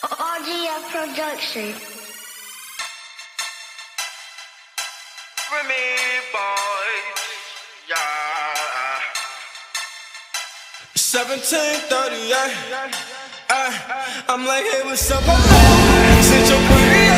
RGF Production. For me, boys, yeah. 1738. I'm like, hey, what's up? Since your pretty